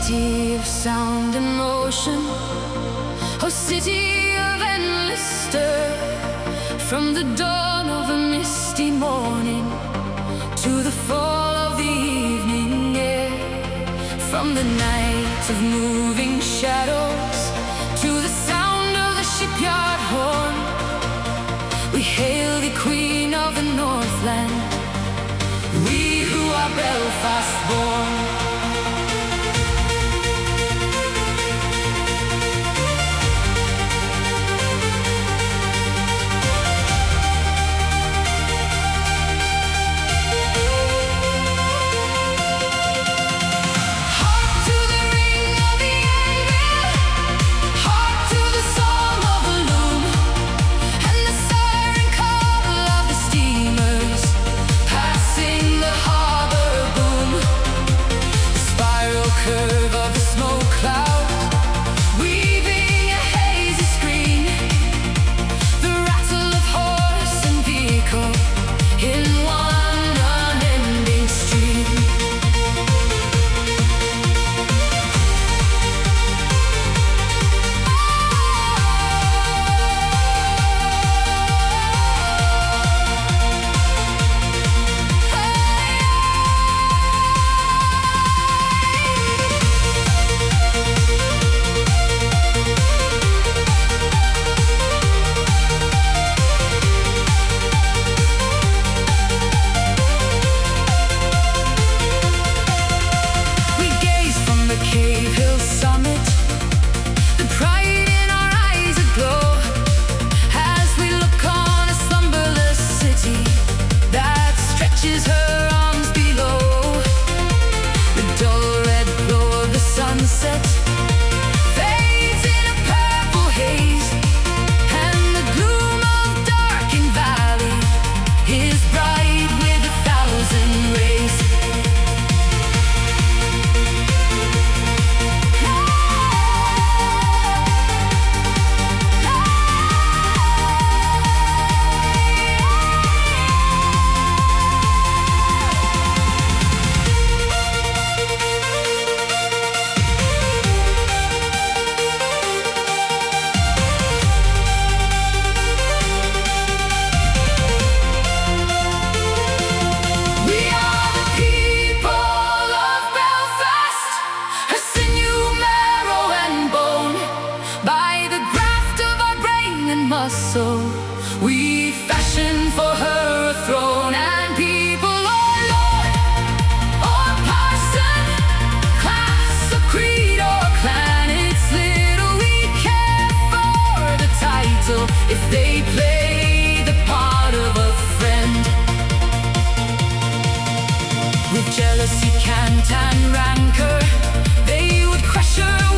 city of sound and motion, oh city of endless stir. From the dawn of a misty morning to the fall of the evening air, from the night of moving shadows to the sound of the shipyard horn, we hail the Queen of the Northland, we who are Belfast born. We fashion for her a throne, and people, oh Lord, or parson, class or creed or clan, it's little we care for the title if they play the part of a friend. With jealousy, cant and rancor, they would crush her